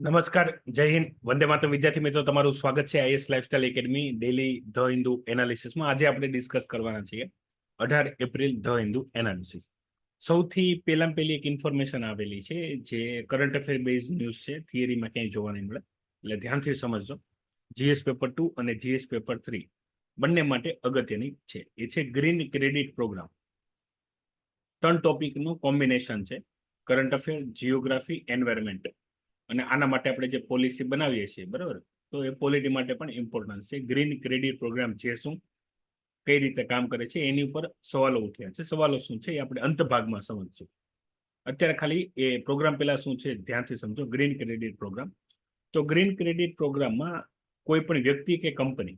નમસ્કાર, જય હિન્દ, વંદે માતરમ. વિદ્યાર્થી મિત્રો, તમારું સ્વાગત છે IAS lifestyle academy daily the Hindu એનાલિસિસમાં. આજે આપણે ડિસ્કસ કરવાના છીએ 18 એપ્રિલ ધ હિન્દુ એનાલિસિસ. સૌથી પહેલી એક ઇન્ફોર્મેશન આવેલી છે જે કરંટ અફેર બેઝ ન્યૂઝ છે, થિયરીમાં ક્યાંય જોવા નહીં મળે, એટલે ધ્યાનથી સમજજો. જીએસ પેપર 2 અને જીએસ પેપર 3 બંને માટે અગત્યની છે. એ છે ગ્રીન ક્રેડિટ પ્રોગ્રામ. 3 ટોપિકનું કોમ્બિનેશન છે: કરંટ અફેર, જીઓગ્રાફી, એન્વાયરમેન્ટ. અને આના માટે આપણે જે પોલિસી બનાવીએ છીએ, બરાબર, તો એ પોલિટી માટે પણ ઇમ્પોર્ટન્ટ છે. ગ્રીન ક્રેડિટ પ્રોગ્રામ જે શું, કઈ રીતે કામ કરે છે, એની ઉપર સવાલો ઉઠ્યા છે. સવાલો શું છે એ આપણે અંતભાગમાં સમજશું. અત્યારે ખાલી એ પ્રોગ્રામ પહેલા શું છે ધ્યાનથી સમજો. Green credit program. તો ગ્રીન ક્રેડિટ પ્રોગ્રામમાં કોઈ પણ વ્યક્તિ કે કંપની,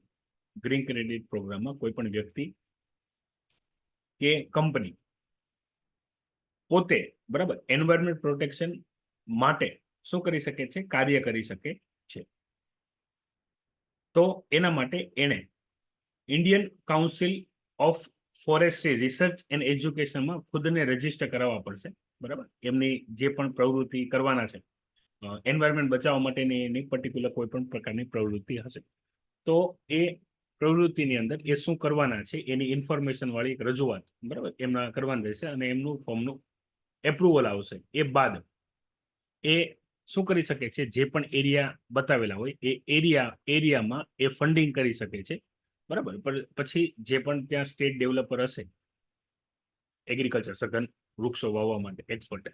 ગ્રીન ક્રેડિટ પ્રોગ્રામમાં કોઈ પણ વ્યક્તિ કે કંપની પોતે, બરાબર, એન્વાયરમેન્ટ પ્રોટેક્શન માટે શું કરી શકે છે? કાર્ય કરી શકે છે. તો એના માટે એને Indian council of forestry research and એજ્યુકેશનમાં ખુદને રજીસ્ટર કરાવવા પડશે, બરાબર. એમની જે પણ પ્રવૃત્તિ કરવાના છે, એન્વાયરમેન્ટ બચાવવા માટેની એની પર્ટિક્યુલર કોઈ પણ પ્રકારની પ્રવૃત્તિ હશે, તો એ પ્રવૃત્તિની અંદર એ શું કરવાના છે એની ઇન્ફોર્મેશન વાળી એક રજૂઆત, બરાબર, એમના કરવાની રહેશે. અને એમનું ફોર્મનું એપ્રુવલ આવશે. એ બાદ એ શું કરી શકે છે? જે પણ એરિયા બતાવેલા હોય એ એરિયામાં એ ફંડિંગ કરી શકે છે, બરાબર. પછી જે પણ ત્યાં સ્ટેટ ડેવલપર હશે, એગ્રીકલ્ચર સઘન વૃક્ષો વાવવા માટે એક્સપર્ટ,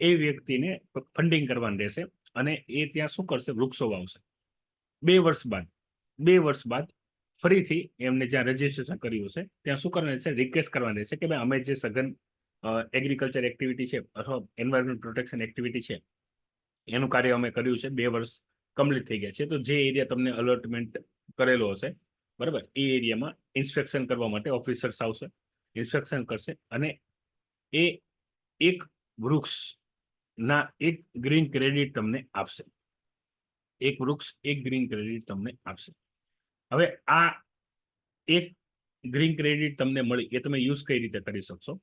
એ વ્યક્તિને ફંડિંગ કરવાનું રહેશે. અને એ ત્યાં શું કરશે? વૃક્ષો વાવશે. 2 વર્ષ બાદ ફરીથી એમને જ્યાં રજીસ્ટ્રેશન કર્યું છે ત્યાં શું કરવાનું છે? રિક્વેસ્ટ કરવાની રહેશે કે ભાઈ અમે જે સઘન એગ્રીકલ્ચર એક્ટિવિટી છે અથવા એન્વાયરમેન્ટ પ્રોટેક્શન એક્ટિવિટી છે એનું કાર્ય અમે કર્યું છે, 2 વર્ષ કમ્પ્લીટ થઈ ગયા છે. તો જે એરિયા તમને અલોટમેન્ટ કરેલો હશે, બરાબર, એ એરિયામાં ઇન્સ્પેક્શન કરવા માટે ઓફિસર્સ આવશે, ઇન્સ્પેક્શન કરશે અને એ એક વૃક્ષના એક ગ્રીન ક્રેડિટ તમને આપશે. એક વૃક્ષ એક ગ્રીન ક્રેડિટ તમને આપશે. હવે આ એક ગ્રીન ક્રેડિટ તમને મળી, એ તમે યુઝ કઈ રીતે કરી શકશો?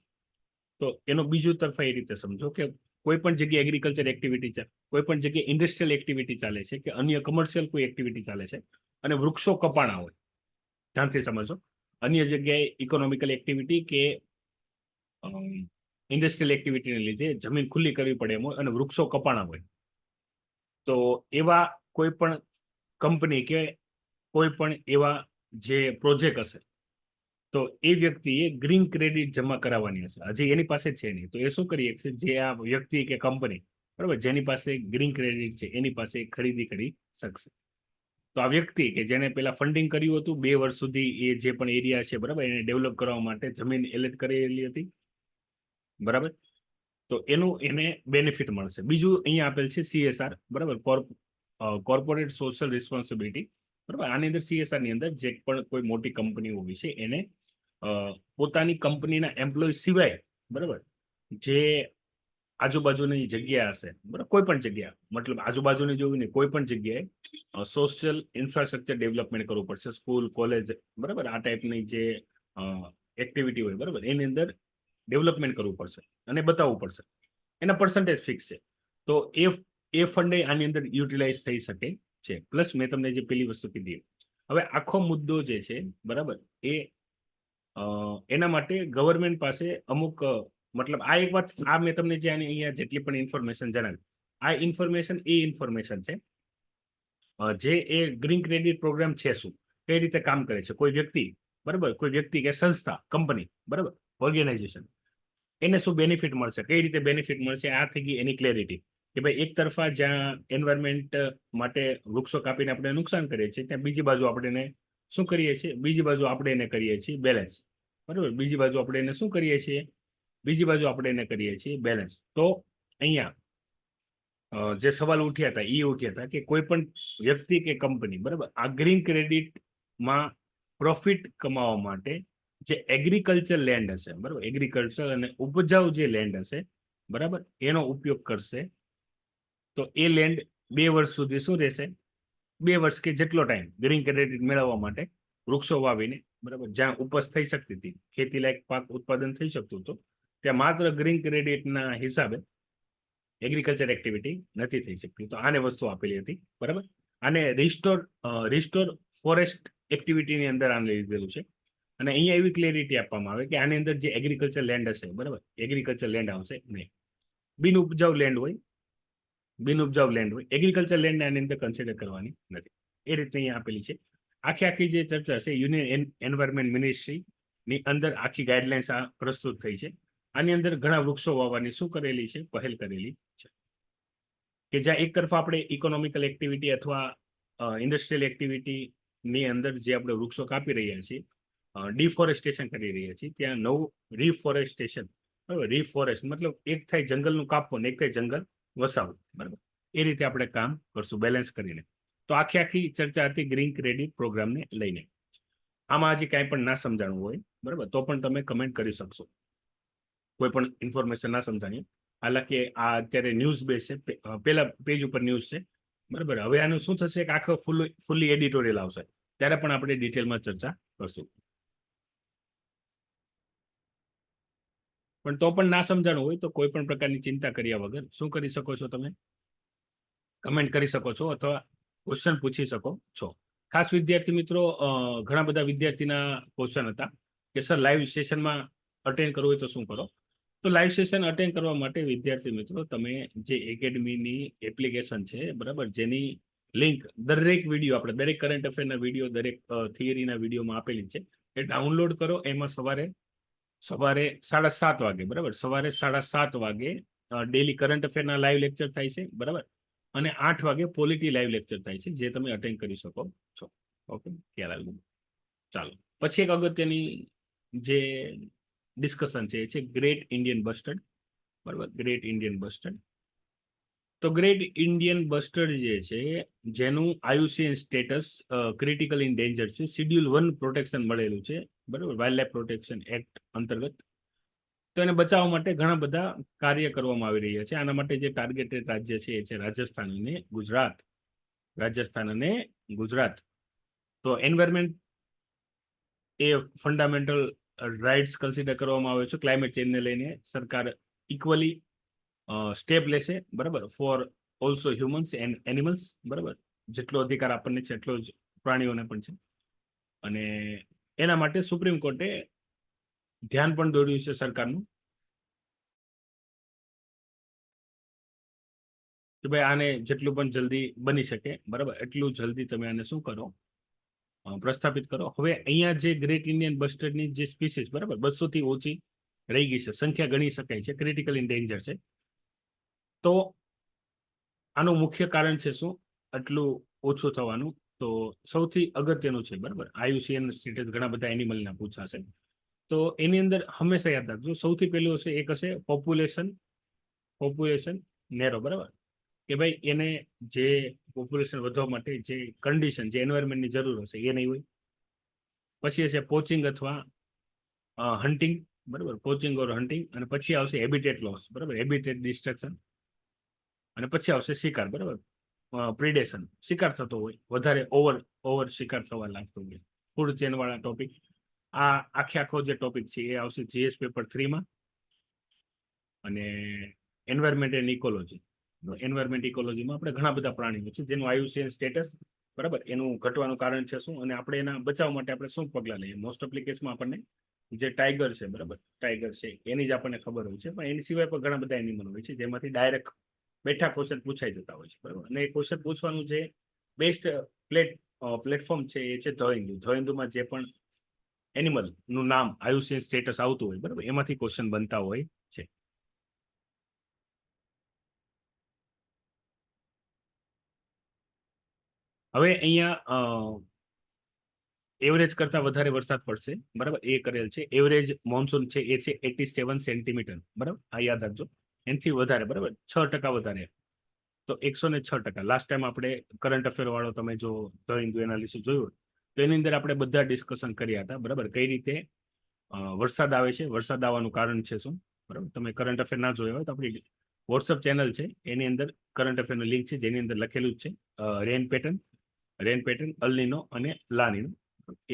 તો એનો બીજું તરફ એ રીતે સમજો કે કોઈ પણ જગ્યાએ એગ્રીકલ્ચર એક્ટિવિટી છે, કોઈ પણ જગ્યાએ ઇન્ડસ્ટ્રીયલ એક્ટિવિટી ચાલે છે કે અન્ય કમર્શિયલ કોઈ એક્ટિવિટી ચાલે છે અને વૃક્ષો કપાણા હોય, ધ્યાનથી સમજો. અન્ય જગ્યાએ ઇકોનોમિકલ એક્ટિવિટી કે ઇન્ડસ્ટ્રીયલ એક્ટિવિટીને લીધે જમીન ખુલ્લી કરવી પડે એમ હોય અને વૃક્ષો કપાણા હોય, તો એવા કોઈ પણ કંપની કે કોઈ પણ એવા જે પ્રોજેક્ટ હશે, તો એ વ્યક્તિએ ગ્રીન ક્રેડિટ જમા કરાવવાની હશે. હજી એની પાસે છે નહીં, તો એ શું કરી શકશે? જે આ વ્યક્તિ કે કંપની, બરાબર, જેની પાસે ગ્રીન ક્રેડિટ છે એની પાસે ખરીદી કરી શકશે. તો આ વ્યક્તિ કે જેને પેલા ફંડિંગ કર્યું હતું, 2 વર્ષ સુધી એ જે પણ એરિયા છે, બરાબર, એને ડેવલપ કરવા માટે જમીન એલેટ કરેલી હતી, બરાબર, તો એનું એને બેનિફિટ મળશે. બીજું અહીંયા આપેલ છે CSR, બરાબર, કોર્પોરેટ સોશિયલ રિસ્પોન્સિબિલિટી, બરાબર. આની અંદર CSR ની અંદર જે પણ કોઈ મોટી કંપનીઓ હોય છે એને પોતાની કંપનીના એમ્પ્લોય સિવાય, બરાબર, જે આજુબાજુની જગ્યા હશે, બરાબર, કોઈ પણ જગ્યા, મતલબ આજુબાજુની જોવી નહીં, કોઈ પણ જગ્યાએ સોશિયલ ઇન્ફ્રાસ્ટ્રક્ચર ડેવલપમેન્ટ કરવું પડશે. સ્કૂલ, કોલેજ, બરાબર, આ ટાઈપની જે એક્ટિવિટી હોય, બરાબર, એની અંદર ડેવલપમેન્ટ કરવું પડશે અને બતાવવું પડશે. એના પર્સન્ટેજ ફિક્સ છે. તો એ ફંડ આની અંદર યુટિલાઇઝ થઈ શકે છે. પ્લસ મેં તમને જે પેલી વસ્તુ કીધી, હવે આખો મુદ્દો જે છે, બરાબર, એ એના માટે ગવર્મેન્ટ પાસે અમુક મતલબ આ એક વાત, આ મેં તમને જે અહીંયા જેટલી પણ ઇન્ફોર્મેશન જણાવી, આ ઇન્ફોર્મેશન છે જે એ ગ્રીન ક્રેડિટ પ્રોગ્રામ છે શું, કઈ રીતે કામ કરે છે, કોઈ વ્યક્તિ, બરાબર, કોઈ વ્યક્તિ કે સંસ્થા, કંપની, બરાબર, ઓર્ગેનાઇઝેશન, એને શું બેનિફિટ મળશે, કઈ રીતે બેનિફિટ મળશે, આ થઈ ગઈ એની ક્લેરિટી. કે ભાઈ એક તરફા જ્યાં એન્વાયરમેન્ટ માટે વૃક્ષો કાપીને આપણે નુકસાન કરીએ છીએ, ત્યાં બીજી બાજુ આપણે એને શું કરીએ છીએ? બીજી બાજુ આપણે એને કરીએ છીએ બેલેન્સ, બરાબર. બીજી બાજુ આપણે એને શું કરીએ છીએ? બીજી બાજુ આપણે એને કરીએ છીએ બેલેન્સ. તો અહીંયા જે સવાલ ઉઠ્યા હતા એ ઉઠ્યા હતા કે કોઈ પણ વ્યક્તિ કે કંપની, બરાબર, આ ગ્રીન ક્રેડિટમાં પ્રોફિટ કમાવા માટે જે એગ્રીકલ્ચર લેન્ડ હશે, બરાબર, એગ્રીકલ્ચર અને ઉપજાઉ જે લેન્ડ હશે, બરાબર, એનો ઉપયોગ કરશે. તો એ લેન્ડ 2 વર્ષ સુધી શું રહેશે? 2 વર્ષ કે જેટલો ટાઈમ ગ્રીન ક્રેડિટ મેળવવા માટે વૃક્ષો વાવીને, બરાબર, જ્યાં ઉપજ થઈ શકતી હતી, ખેતી લાયક પાક ઉત્પાદન થઈ શકતું હતું, ત્યાં માત્ર ગ્રીન ક્રેડિટના હિસાબે એગ્રીકલ્ચર એક્ટિવિટી નથી થઈ શકતી. તો આને વસ્તુ આપેલી હતી, બરાબર. આને રિસ્ટોર ફોરેસ્ટ એક્ટિવિટીની અંદર આને લીધેલું છે. અને અહીંયા એવી ક્લેરિટી આપવામાં આવે કે આની અંદર જે એગ્રીકલ્ચર લેન્ડ હશે, બરાબર, એગ્રીકલ્ચર લેન્ડ આવશે નહીં. બિન ઉપજાઉ લેન્ડ હોય એગ્રીકલ્ચર લેન્ડ આની અંદર કન્સિડર કરવાની નથી. એ રીતે અહીંયા આપેલી છે. આખી જે ચર્ચા છે યુનિયન એન્વાયરમેન્ટ મિનિસ્ટ્રીની અંદર આખી ગાઈડલાઇન્સ આ પ્રસ્તુત થઈ છે. આની અંદર ઘણા વૃક્ષો વાવવાની શું કરેલી છે, પહેલ કરેલી છે. કે જ્યાં એક તરફ આપણે ઇકોનોમિકલ એક્ટિવિટી અથવા ઇન્ડસ્ટ્રીયલ એક્ટિવિટીની અંદર જે આપણે વૃક્ષો કાપી રહ્યા છીએ, ડિફોરેસ્ટેશન કરી રહ્યા છીએ, ત્યાં નવું રિફોરેસ્ટેશન, બરાબર. રિફોરેસ્ટ મતલબ એક થાય જંગલનું કાપવું ને એક થાય જંગલ વસાવવું, બરાબર. એ રીતે આપણે કામ કરશું બેલેન્સ કરીને. તો આખી ચર્ચા હતી ગ્રીન ક્રેડિટ પ્રોગ્રામને લઈને. આમાં હજી કાંઈ પણ ના સમજાણું હોય, બરાબર, તો પણ તમે કમેન્ટ કરી શકશો. કોઈ પણ ઇન્ફોર્મેશન ના સમજાણી, હાલાકી આ અત્યારે ન્યૂઝ બેઝ છે, પહેલા પેજ ઉપર ન્યૂઝ છે, બરાબર. હવે આનું શું થશે કે આખો ફૂલ્લી એડિટોરિયલ આવશે, ત્યારે પણ આપણે ડિટેલમાં ચર્ચા કરશું. પણ તો પણ ના સમજાણું હોય તો કોઈ પણ પ્રકારની ચિંતા કર્યા વગર શું કરી શકો છો, તમે કમેન્ટ કરી શકો છો અથવા ક્વેશ્ચન પૂછી શકો છો. ખાસ વિદ્યાર્થી મિત્રો, ઘણા બધા વિદ્યાર્થીના ક્વેશ્ચન હતા કે સર લાઈવ સેશનમાં અટેન્ડ કરવું હોય તો શું કરો. તો લાઈવ સેશન અટેન્ડ કરવા માટે વિદ્યાર્થી મિત્રો તમે જે એકેડમીની એપ્લિકેશન છે, બરાબર, જેની લિંક દરેક વિડીયો, આપણે દરેક કરંટ અફેરના વિડીયો, દરેક થિયરીના વિડીયોમાં આપેલી છે, એ ડાઉનલોડ કરો. એમાં સવારે 7:30 વાગે, બરાબર, સવારે 7:30 વાગે ડેલી કરંટ અફેરના લાઈવ લેક્ચર થાય છે, બરાબર. અને 8 વાગે પોલિટી લાઈવ લેક્ચર થાય છે, જે તમે અટેન્ડ કરી શકો છો. ઓકે, ખ્યાલ આવ્યો. ચાલો, પછી એક અગત્યની જે ડિસ્કશન છે એ છે ગ્રેટ ઇન્ડિયન બસ્ટર્ડ, બરાબર. Great Indian bastard. તો ગ્રેટ ઇન્ડિયન બસ્ટર્ડ જે છે, જેનું IUCN status critical in danger છે, શિડ્યુલ 1 પ્રોટેક્શન મળેલું છે, બરાબર, વાઇલ્ડ લાઈફ પ્રોટેક્શન એક્ટ અંતર્ગત. તો એને બચાવવા માટે ઘણા બધા કાર્ય કરવામાં આવી રહ્યા છે. આના માટે જે ટાર્ગેટેડ રાજ્ય છે એ છે રાજસ્થાન અને ગુજરાત. તો એન્વાયરમેન્ટ એ ફંડામેન્ટલ રાઇટ્સ કન્સિડર કરવામાં આવે છે. ક્લાઇમેટ ચેન્જને લઈને સરકાર ઇક્વલી સ્ટેપ લેશે, બરાબર, for also humans and animals, બરાબર. જેટલો અધિકાર આપણને છે એટલો જ પ્રાણીઓને પણ છે. અને એના માટે સુપ્રીમ કોર્ટે ધ્યાન પણ દોર્યું છે સરકારનું કે ભાઈ આને જેટલું પણ જલ્દી બની શકે, બરાબર, એટલું જલ્દી તમે આને શું કરો, પ્રસ્થાપિત કરો. હવે અહીંયા જે ગ્રેટ ઇન્ડિયન બસ્ટર્ડની જે સ્પીસીસ, બરાબર, 200 થી ઓછી રહી ગઈ છે, સંખ્યા ગણી શકાય છે, ક્રિટિકલ ઇન ડેન્જર છે. તો આનું મુખ્ય કારણ છે શું આટલું ઓછું થવાનું? તો સૌથી અગત્યનું છે, બરાબર, IUCN સ્ટેટસ ઘણા બધા એનિમલના પૂછાશે. તો એની અંદર હંમેશા યાદ રાખજો, સૌથી પહેલું હશે એક હશે પોપ્યુલેશન નેરો, બરાબર, કે ભાઈ એને જે પોપ્યુલેશન વધવા માટે જે કન્ડિશન, જે એન્વાયરમેન્ટની જરૂર હશે એ નહીં હોય. પછી હશે પોચિંગ અથવા હન્ટિંગ, બરાબર, પોચિંગ ઓર હન્ટિંગ. અને પછી આવશે હેબિટેટ લોસ, બરાબર, હેબિટેટ ડિસ્ટ્રક્શન. અને પછી આવશે શિકાર, બરાબર, પ્રિડેશન, શિકાર થતો હોય, વધારે ઓવર શિકાર થવા લાગતો હોય. ફૂડ ચેન વાળા ટોપિક, આ આખો જે ટોપિક છે એ આવશે GS પેપર 3માં. અને એન્વાયરમેન્ટ એન્ડ ઇકોલોજી, એન્વાયરમેન્ટ ઇકોલોજીમાં આપણે ઘણા બધા પ્રાણીઓ છે જેનું IUCN સ્ટેટસ, બરાબર, એનું ઘટવાનું કારણ છે શું, અને આપણે એના બચાવ માટે આપણે શું પગલાં લઈએ. મોસ્ટ ઓફ કેસમાં આપણને જે ટાઈગર છે, બરાબર, ટાઈગર છે એની જ આપણને ખબર હોય છે, પણ એની સિવાય પણ ઘણા બધા એનિમલ હોય છે જેમાંથી ડાયરેક્ટ બેઠા ક્વેશ્ચન પૂછાઈ જતા હોય છે, બરાબર. અને એ ક્વેશ્ચન પૂછવાનું જે બેસ્ટ પ્લેટફોર્મ છે એ છે ધ હિન્દુમાં જે પણ એનિમલનું નામ IUCN સ્ટેટસ આવતું હોય, બરાબર, એમાંથી ક્વેશ્ચન બનતા હોય છે. હવે અહીંયા એવરેજ કરતા વધારે વરસાદ પડશે, બરાબર, એ કરેલ છે. એવરેજ મોન્સૂન છે એ છે 87 સેન્ટીમીટર, બરાબર, આ યાદ રાખજો. એનાથી વધારે, બરાબર, 6% વધારે, તો 106%. લાસ્ટ ટાઈમ આપણે કરંટ અફેર વાળો તમે જો ધ હિન્દુ એનાલિસિસ જોયું તો એની અંદર આપણે બધા ડિસ્કશન કર્યા હતા, બરાબર, કઈ રીતે વરસાદ આવે છે, વરસાદ આવવાનું કારણ છે શું, બરાબર. તમે કરંટ અફેર ના જોયા હોય તો આપણી વોટ્સઅપ ચેનલ છે એની અંદર કરંટ અફેરનું લિંક છે, જેની અંદર લખેલું જ છે રેન પેટર્ન, અલનીનો અને લાનીનો.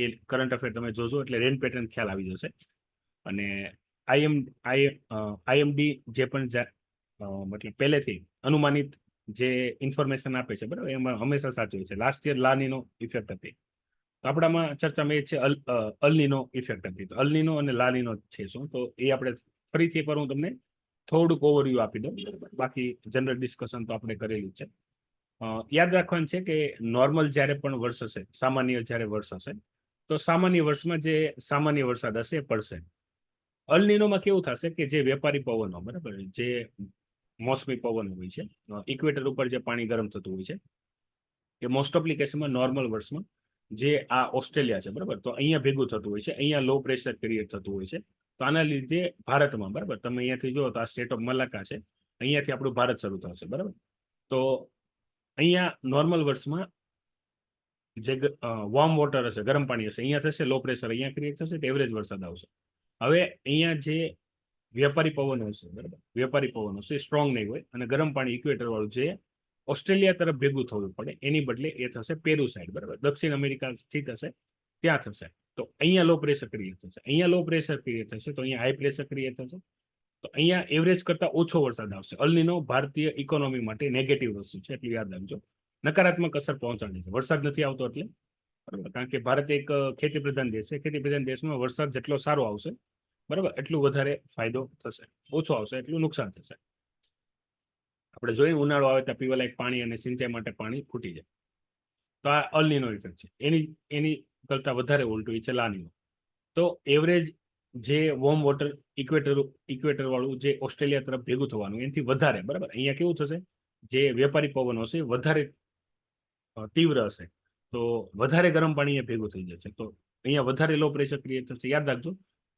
એ કરંટ અફેર તમે જોજો એટલે રેન પેટર્ન ખ્યાલ આવી જશે. અને IMD જે પણ મતલબ પહેલેથી અનુમાનિત જે ઇન્ફોર્મેશન આપે છે બરાબર, એમાં હંમેશા સાચું હોય છે. લાસ્ટ યર લાનીનો ઇફેક્ટ હતી, તો આપણામાં ચર્ચામાં એ છે અલનીનો ઇફેક્ટ હતી. તો અલનીનો અને લાનીનો છે શું, તો એ આપણે ફરીથી એકવાર હું તમને થોડુંક ઓવરવ્યૂ આપી દઉં. બાકી જનરલ ડિસ્કશન તો આપણે કરેલું છે. યાદ રાખવાનું છે કે નોર્મલ જ્યારે પણ વર્ષ હશે, સામાન્ય જ્યારે વર્ષ હશે, તો સામાન્ય વર્ષમાં જે સામાન્ય વરસાદ હશે એ પડશે. અલનીનોમાં કેવું થશે કે જે વેપારી પવનો બરાબર, જે મોસમી પવનો હોય છે, ઇક્વેટર ઉપર જે પાણી ગરમ થતું હોય છે, એ મોસ્ટ ઓફલી કેસમાં નોર્મલ વર્ષમાં જે આ ઓસ્ટ્રેલિયા છે બરાબર, તો અહીંયા ભેગું થતું હોય છે, અહીંયા લો પ્રેશર ક્રિએટ થતું હોય છે. તો આના લીધે ભારતમાં બરાબર, તમે અહીંયાથી જુઓ તો આ સ્ટેટ ઓફ મલાકા છે, અહીંયાથી આપણું ભારત શરૂ થશે બરાબર. તો અહીંયા નોર્મલ વર્ષમાં જે વોર્મ વોટર હશે, ગરમ પાણી હશે, અહીંયા થશે લો પ્રેશર, અહીંયા ક્રિએટ થશે, તો એવરેજ વરસાદ આવશે. હવે અહીંયા જે વેપારી પવન હશે બરાબર, વેપારી પવન હશે સ્ટ્રોંગ નહીં હોય, અને ગરમ પાણી ઇક્વેટર વાળું જે ઓસ્ટ્રેલિયા તરફ ભેગું થવું પડે, એની બદલે એ થશે પેરુ સાઈડ બરાબર, દક્ષિણ અમેરિકા સ્થિત હશે ત્યાં થશે. તો અહીંયા લો પ્રેશર ક્રિએટ થશે, અહીંયા લો પ્રેશર ક્રિએટ થશે, તો અહીંયા હાઈ પ્રેશર ક્રિએટ થશે. તો અહીંયા એવરેજ કરતાં ઓછો વરસાદ આવશે. અલનીનો ભારતીય ઇકોનોમી માટે નેગેટિવ વસ્તુ છે, એટલું યાદ રાખજો. નકારાત્મક અસર પહોંચાડે છે. વરસાદ નથી આવતો એટલે બરાબર, કારણ કે ભારત એક ખેતી પ્રધાન દેશ છે. ખેતી પ્રધાન દેશમાં વરસાદ જેટલો સારો આવશે બરાબર, એટલું વધારે ફાયદો થશે. ઓછો આવશે એટલું નુકસાન થશે. આપણે જોઈએ ઉનાળો આવે ત્યાં પીવાલાયક પાણી અને સિંચાઈ માટે પાણી ખૂટી જાય. તો આ અલનીનો ઇફેક્ટ છે. એની કરતાં વધારે ઉલટું છે લાનીનો. તો એવરેજ જે વોર્મ વોટર ઇક્વેટર વાળું જે ઓસ્ટ્રેલિયા તરફ ભેગું થવાનું એનાથી વધારે બરાબર, અહીંયા કેવું થશે, જે વેપારી પવનો હશે વધારે તીવ્ર હશે, તો વધારે ગરમ પાણી એ ભેગું થઈ જશે. તો અહીંયા વધારે લો પ્રેશર ક્રિએટ થશે. યાદ રાખજો,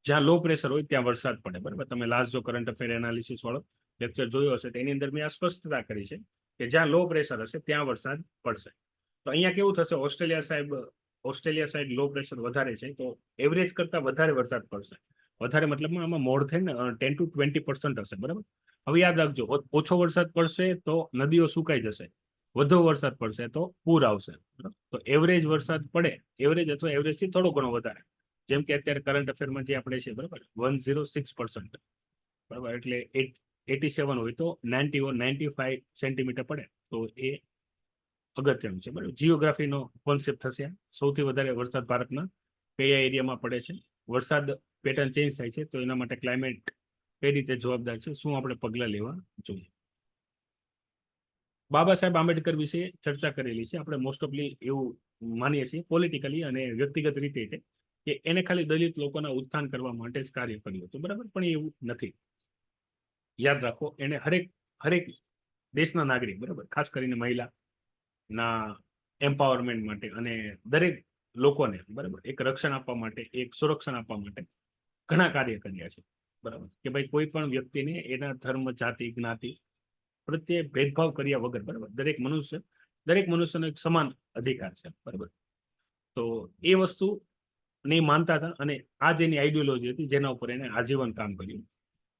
જ્યાં લો પ્રેશર હોય ત્યાં વરસાદ પડે બરાબર. તમે લાસ્ટ જો કરંટ અફેર એનાલિસિસ વાળો લેક્ચર જોયો હશે, તો એની અંદર મેં આ સ્પષ્ટતા કરી છે કે જ્યાં લો પ્રેશર હશે ત્યાં વરસાદ પડશે. તો અહીંયા કેવું થશે, ઓસ્ટ્રેલિયા સાઈડ લો પ્રેશર વધારે છે, તો એવરેજ કરતાં વધારે વરસાદ પડશે. વધારે મતલબમાં આમાં મોર થઈને 10 to 20% હશે બરાબર. હવે યાદ રાખજો, ઓછો વરસાદ પડશે તો નદીઓ સુકાઈ જશે, વધુ વરસાદ પડશે તો પૂર આવશે. તો એવરેજ વરસાદ પડે, એવરેજ અથવા એવરેજથી થોડો ઘણો વધારે, જેમ કે અત્યારે કરંટ અફેરમાં જે આપણે છે બરાબર 106% બરાબર, એટલે 87 હોય તો 90 or 95 સેન્ટીમીટર પડે તો એ અગત્યનું છે બરાબર. જીઓગ્રાફીનો કોન્સેપ્ટ થશે. સૌથી વધારે વરસાદ ભારતના કયા એરિયામાં પડે છે, વરસાદ પેટર્ન ચેન્જ થાય છે, તો એના માટે ક્લાઇમેટ કઈ રીતે જવાબદાર છે, શું આપણે પગલાં લેવા જોઈએ. બાબા સાહેબ આંબેડકર વિશે ચર્ચા કરેલી છે. આપણે મોસ્ટ ઓફલી એવું માનીએ છીએ પોલિટિકલી અને વ્યક્તિગત રીતે કે એને ખાલી દલિત લોકોના ઉત્થાન કરવા માટે જ કાર્ય કર્યું હતું બરાબર, પણ એવું નથી. યાદ રાખો, એને હરેક દેશના નાગરિક બરાબર, ખાસ કરીને મહિલાના એમ્પાવરમેન્ટ માટે અને દરેક લોકોને બરાબર એક રક્ષણ આપવા માટે, એક સુરક્ષણ આપવા માટે ઘણા કાર્ય કર્યા છે બરાબર, કે ભાઈ કોઈ પણ વ્યક્તિને એના ધર્મ, જાતિ, જ્ઞાતિ પ્રત્યે ભેદભાવ કર્યા વગર બરાબર દરેક મનુષ્યનો એક સમાન અધિકાર છે બરાબર. તો એ વસ્તુ નહીં માનતા હતા, અને આ જેની આઈડિયોલોજી હતી જેના ઉપર એને આજીવન કામ કર્યું.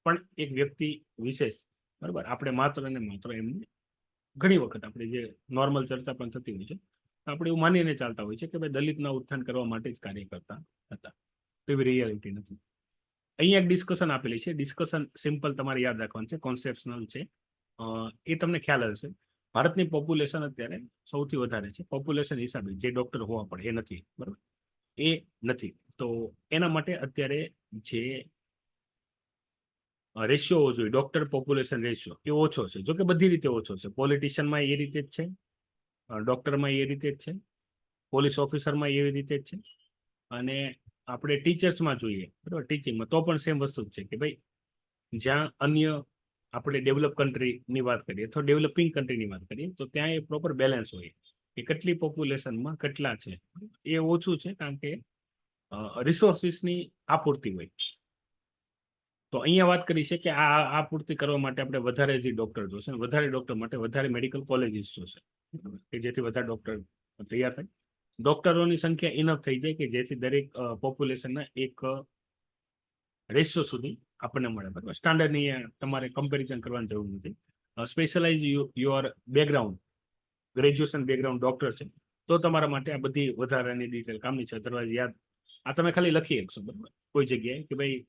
પણ એક વ્યક્તિ વિશેષ બરાબર, આપણે માત્ર ને માત્ર એમને ઘણી વખત આપણે જે નોર્મલ ચર્ચા પણ થતી હોય છે, આપણે એવું માનીને ચાલતા હોય છે કે ભાઈ દલિતના ઉત્થાન કરવા માટે જ કાર્ય કરતા હતા. તો એવી રિયાલિટી નથી. અહીંયા એક ડિસ્કશન આપેલી છે. ડિસ્કશન સિમ્પલ તમારે યાદ રાખવાનું છે, કોન્સેપ્શનલ છે. એ તમને ખ્યાલ હશે, ભારતની પોપ્યુલેશન અત્યારે સૌથી વધારે છે. પોપ્યુલેશન હિસાબે જે ડોક્ટર હોવા પડે એ નથી બરાબર, એ નથી. તો એના માટે અત્યારે જે રેશિયો હોવો જોઈએ, ડોક્ટર પોપ્યુલેશન રેશિયો, એ ઓછો છે. જો કે બધી રીતે ઓછો છે. પોલિટિશિયનમાં એ રીતે જ છે, ડોક્ટરમાં એ રીતે જ છે, પોલીસ ઓફિસરમાં એવી રીતે જ છે, અને આપણે ટીચર્સમાં જોઈએ બરાબર, ટીચિંગમાં તો પણ સેમ વસ્તુ જ છે કે ભાઈ જ્યાં અન્ય આપણે ડેવલપ કન્ટ્રીની વાત કરીએ અથવા ડેવલપિંગ કન્ટ્રીની વાત કરીએ તો ત્યાં એ પ્રોપર બેલેન્સ હોય કે કેટલી પોપ્યુલેશનમાં કેટલા છે. એ ઓછું છે કારણ કે રિસોર્સિસની આપૂર્તિ હોય. તો અહીંયા વાત કરી છે કે આ પૂર્તિ કરવા માટે આપણે વધારે જે ડોક્ટર જોશે, વધારે ડોક્ટર માટે વધારે મેડિકલ કોલેજીસ જોશે કે જેથી વધારે ડોક્ટર તૈયાર થાય, ડોક્ટરોની સંખ્યા ઇનફ થઈ જાય કે જેથી દરેક પોપ્યુલેશનના એક રેશિયો સુધી આપણને મળે બરાબર. સ્ટાન્ડર્ડની તમારે કમ્પેરિઝન કરવાની જરૂર નથી. Specialise your background, graduation background doctor છે તો તમારા માટે આ બધી વધારાની ડિટેલ કામની છે. અધરવાઇઝ યાદ આ તમે ખાલી લખી શકશો બરાબર કોઈ જગ્યાએ કે ભાઈ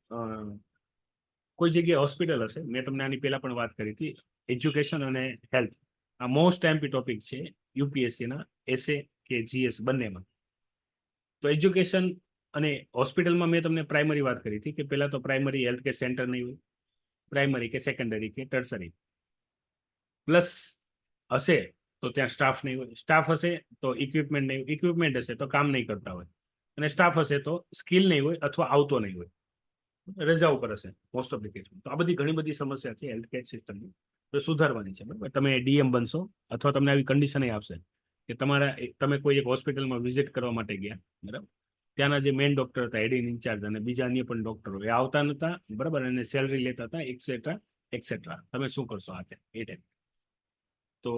કોઈ જગ્યાએ હોસ્પિટલ હશે, મેં તમને આની પહેલા પણ વાત કરી હતી, એજ્યુકેશન અને હેલ્થ આ મોસ્ટ ટાઈમ્પી ટોપિક છે યુપીએસસીના એસએ કે જીએસ બંનેમાં. તો એજ્યુકેશન અને હોસ્પિટલમાં મેં તમને પ્રાઇમરી વાત કરી હતી કે પહેલા તો પ્રાઇમરી હેલ્થ કેર સેન્ટર નહીં હોય, પ્રાઇમરી કે સેકન્ડરી કે ટર્સરી. પ્લસ હશે તો ત્યાં સ્ટાફ નહીં હોય, સ્ટાફ હશે તો ઇક્વિપમેન્ટ નહીં હોય, ઇક્વિપમેન્ટ હશે તો કામ નહીં કરતા હોય, અને સ્ટાફ હશે તો સ્કિલ નહીં હોય અથવા આવતો નહીં હોય, રજા ઉપર હશે મોસ્ટ ઓફ ધ કેસમાં. તો આ બધી ઘણી બધી સમસ્યા છે હેલ્થ કેર સિસ્ટમની, તો સુધારવાની છે. બરાબર, તમે ડીએમ બનશો અથવા તમને આવી કન્ડિશન આવશે કે તમે કોઈ એક હોસ્પિટલમાં વિઝિટ કરવા માટે ગયા, બરાબર, ત્યાંના જે મેઇન ડોક્ટર હતા, હેડ ઇન્ચાર્જ અને બીજા અન્ય પણ ડોક્ટરો એ આવતા નહોતા, બરાબર, અને સેલરી લેતા હતા એક્સેટ્રા એક્સેટ્રા. તમે શું કરશો આ એ ટાઈમ? તો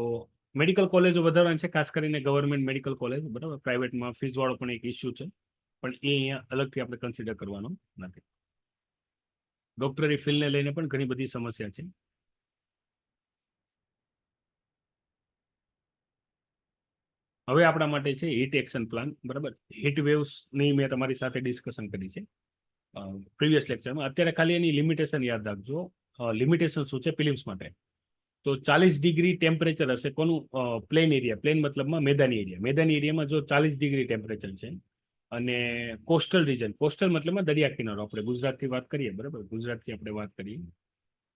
મેડિકલ કોલેજો વધારવાની છે, ખાસ કરીને ગવર્મેન્ટ મેડિકલ કોલેજ, બરાબર. પ્રાઇવેટમાં ફીસ વાળો પણ એક ઇસ્યુ છે, પણ એ અહીંયા અલગથી આપણે કન્સિડર કરવાનો નથી. ડોક્ટરી ફિલ્ડને લઈને પણ ઘણી બધી સમસ્યા છે. હવે આપણા માટે છે હીટ એક્શન પ્લાન, બરાબર. હીટ વેવ્સની મેં તમારી સાથે ડિસ્કશન કરી છે પ્રીવિયસ લેક્ચરમાં. અત્યારે ખાલી એની લિમિટેશન યાદ રાખજો. લિમિટેશન શું છે ફિલિમ્સ માટે? તો 40 ડિગ્રી ટેમ્પરેચર હશે કોનું? પ્લેન એરિયા, પ્લેન મતલબમાં મેદાની એરિયા. મેદાની એરિયામાં જો 40 ડિગ્રી ટેમ્પરેચર છે અને કોસ્ટલ રીજન, કોસ્ટલ મતલબમાં દરિયા કિનારો, આપણે ગુજરાતથી વાત કરીએ, બરાબર, ગુજરાતથી આપણે વાત કરીએ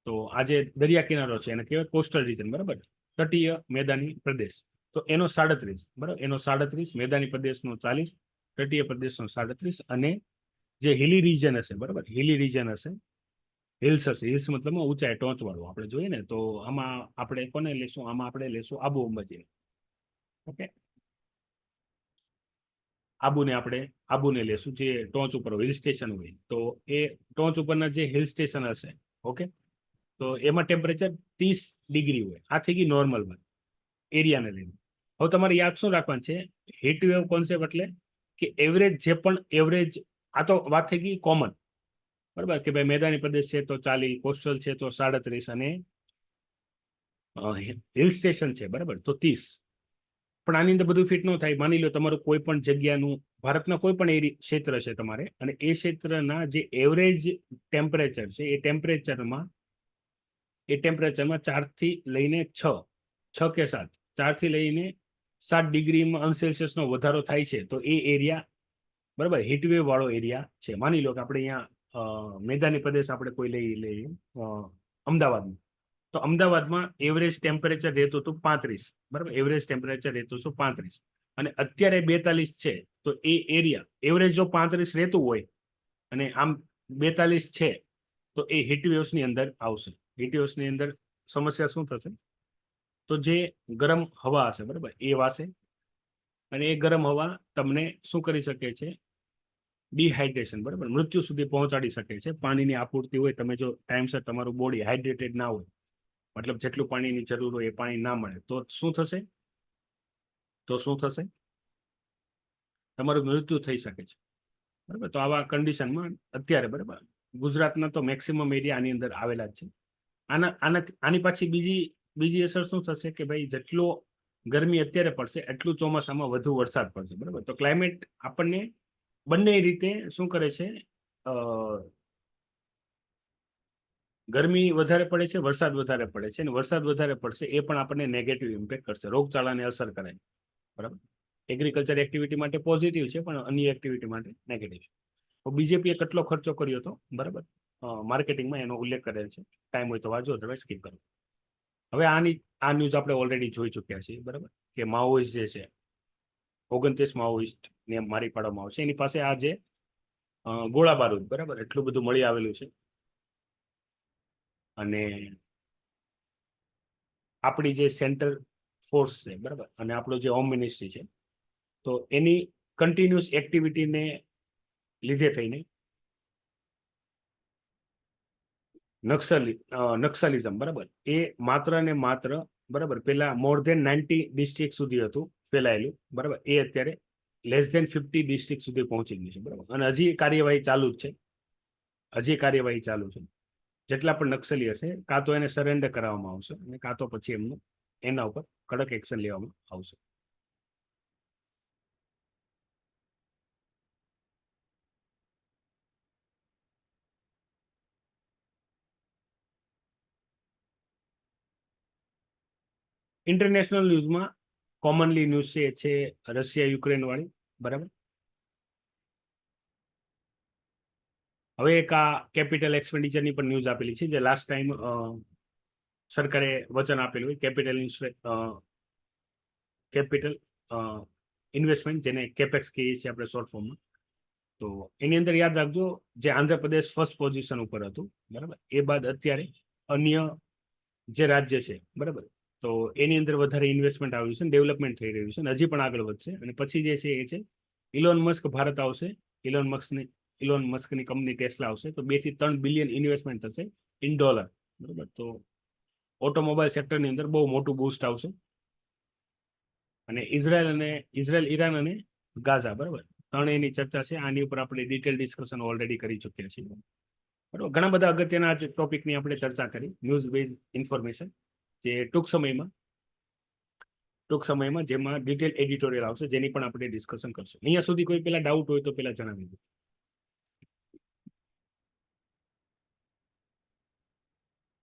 તો આજે દરિયા કિનારો છે એને કહેવાય કોસ્ટલ રીજન, બરાબર, તટીય મેદાની પ્રદેશ. તો એનો 37, બરાબર, એનો 37, મેદાની પ્રદેશનો 40, તટીય પ્રદેશનો 37, અને જે હિલી રીજન હશે, બરાબર, હિલી રીજન હશે, હિલ્સ હશે, હિલ્સ મતલબમાં ઊંચાઈ ટોચ વાળું આપણે જોઈએ ને, તો આમાં આપણે કોને લેશું? આમાં આપણે લેશું આબુ અંબાજી. ઓકે, આબુને લેશું, જે ટોચ ઉપર હિલ સ્ટેશન હોય. તો એ ટોચ ઉપરના જે હિલ સ્ટેશન હશે, ઓકે, તો એમાં ટેમ્પરેચર 30 ડિગ્રી હોય. આ થઈ ગઈ નોર્મલ એરિયાને લઈને. હવે તમારે યાદ શું રાખવાનું છે? હીટ વેવ કોન્સેપ્ટ એટલે કે એવરેજ, જે પણ એવરેજ, આ તો વાત થઈ ગઈ કોમન, બરાબર, કે ભાઈ મેદાની પ્રદેશ છે તો 40, કોસ્ટલ છે તો 37, અને હિલ સ્ટેશન છે, બરાબર, તો 30. પણ આની અંદર બધું ફિટ ન થાય. માની લો તમારું કોઈ પણ જગ્યાનું, ભારતના કોઈ પણ ક્ષેત્ર છે તમારે, અને એ ક્ષેત્રના જે એવરેજ ટેમ્પરેચર છે એ ટેમ્પરેચરમાં 4 થી લઈને 6 કે 7, 4 થી લઈને 7 ડિગ્રીમાં અંશ સેલ્સિયસનો વધારો થાય છે, તો એ એરિયા, બરાબર, હીટવેવ વાળો એરિયા છે. માની લો કે આપણે અહીંયા મેદાની પ્રદેશ આપણે કોઈ લઈએ અમદાવાદમાં, તો અમદાવાદમાં એવરેજ ટેમ્પરેચર રહેતું હતું 35, બરાબર, એવરેજ ટેમ્પરેચર રહેતું હતું 35, અને અત્યારે 42 છે. તો એ એરિયા એવરેજ જો 35 રહેતું હોય અને આમ 42 છે, તો એ હીટવેવ્સની અંદર આવશે. હીટવેવ્સની અંદર સમસ્યા શું થશે? તો જે ગરમ હવા હશે, બરાબર, એ વાશે, અને એ ગરમ હવા તમને શું કરી શકે છે? ડિહાઇડ્રેશન, બરાબર, મૃત્યુ સુધી પહોંચાડી શકે છે. પાણીની આપૂર્તિ હોય, તમે જો ટાઈમસર તમારું બોડી હાઇડ્રેટેડ ના હોય, મતલબ જેટલું પાણીની જરૂર હોય એ પાણી ના મળે, તો શું થશે? તમારું મૃત્યુ થઈ શકે છે, બરાબર. તો આવા કન્ડિશનમાં અત્યારે, બરાબર, ગુજરાતના તો મેક્સિમમ એરિયા આની અંદર આવેલા જ છે. આની પાછી બીજી અસર શું થશે કે ભાઈ જેટલો ગરમી અત્યારે પડશે એટલું ચોમાસામાં વધુ વરસાદ પડશે, બરાબર. તો ક્લાઇમેટ આપણને બંને રીતે શું કરે છે? ગરમી વધારે પડે છે, વરસાદ વધારે પડે છે, અને વરસાદ વધારે પડશે એ પણ આપણને નેગેટિવ ઇમ્પેક્ટ કરશે, રોગચાળાને અસર કરે, બરાબર. એગ્રીકલ્ચર એક્ટિવિટી માટે પોઝિટિવ છે, પણ અન્ય એક્ટિવિટી માટે નેગેટિવ છે. તો બીજેપીએ કેટલો ખર્ચો કર્યો હતો, બરાબર, માર્કેટિંગમાં, એનો ઉલ્લેખ કરેલ છે. ટાઈમ હોય તો વાંચો, તમે સ્કીપ કરો. હવે આ ન્યૂઝ આપણે ઓલરેડી જોઈ ચૂક્યા છીએ, બરાબર, કે માઓઇસ્ટ જે છે 29 માઓઇસ્ટ ને મારી પાડવામાં આવશે. એની પાસે આ જે ગોળા બારૂદ, બરાબર, એટલું બધું મળી આવેલું છે. અને આપણી જે સેન્ટર ફોર્સ છે, બરાબર, અને આપણો જે હોમ મિનિસ્ટ્રી છે, તો એની કન્ટિન્યુઅસ એક્ટિવિટીને લીધે થઈને નક્સલિઝમ, બરાબર, એ માત્ર ને માત્ર, બરાબર, પેલા મોર ધેન 90 ડિસ્ટ્રિક્ટ સુધી હતું ફેલાયેલું, બરાબર, એ અત્યારે લેસ ધેન 50 ડિસ્ટ્રિક્ટ સુધી પહોંચી ગયું છે, બરાબર. અને હજી કાર્યવાહી ચાલુ જ છે, જેટલા પણ નક્સલી હશે, કાં તો એને સરેન્ડર કરાવવામાં આવશે, અને કાં તો પછી એના ઉપર કડક એક્શન લેવામાં આવશે. ઇન્ટરનેશનલ ન્યૂઝમાં કોમનલી ન્યૂઝ છે એ છે રશિયા યુક્રેન વાળી, બરાબર. હવે એક આ કેપિટલ એક્સપેન્ડિચરની પણ ન્યૂઝ આપેલી છે, જે લાસ્ટ ટાઈમ સરકારે વચન આપેલું હોય કેપિટલ ઇન્વેસ્ટમેન્ટ, જેને કેપેક્સ કહીએ છીએ આપણે શોર્ટ ફોર્મમાં. તો એની અંદર યાદ રાખજો, જે આંધ્રપ્રદેશ ફર્સ્ટ પોઝિશન ઉપર હતું, બરાબર. એ બાદ અત્યારે અન્ય જે રાજ્ય છે, બરાબર, તો એની અંદર વધારે ઇન્વેસ્ટમેન્ટ આવ્યું છે, ડેવલપમેન્ટ થઈ રહ્યું છે, અને હજી પણ આગળ વધશે. અને પછી જે છે એ છે ઇલોન મસ્ક ભારત આવશે. ઇલોન મસ્કની કંપની ટેસ્લા આવશે, તો 2 થી 3 બિલિયન ઇન્વેસ્ટમેન્ટ થશે ઇન ડોલર, બરાબર. તો ઓટોમોબાઈલ સેક્ટરની અંદર બહુ મોટું બૂસ્ટ આવશે. અને ઇઝરાયલ, ઈરાન અને ગાઝા, બરાબર, ત્રણેયની ચર્ચા છે. આની ઉપર આપણે ડિટેલ ડિસ્કશન ઓલરેડી કરી ચૂક્યા છીએ, બરાબર. ઘણા બધા અગત્યના ટોપિકની આપણે ચર્ચા કરી, ન્યૂઝ બેઝ ઇન્ફોર્મેશન, જે ટૂંક સમયમાં જેમાં ડિટેલ એડિટોરિયલ આવશે, જેની પણ આપણે ડિસ્કશન કરશું. અહીંયા સુધી કોઈ પેલા ડાઉટ હોય તો પેલા જણાવી દો.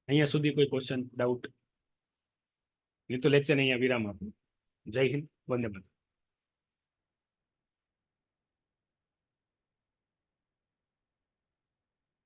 અહીંયા સુધી કોઈ ક્વેશ્ચન, ડાઉટ? નહીં તો લેક્ચર અહીંયા વિરામ આપું. જય હિન્દ, વંદે માતરમ.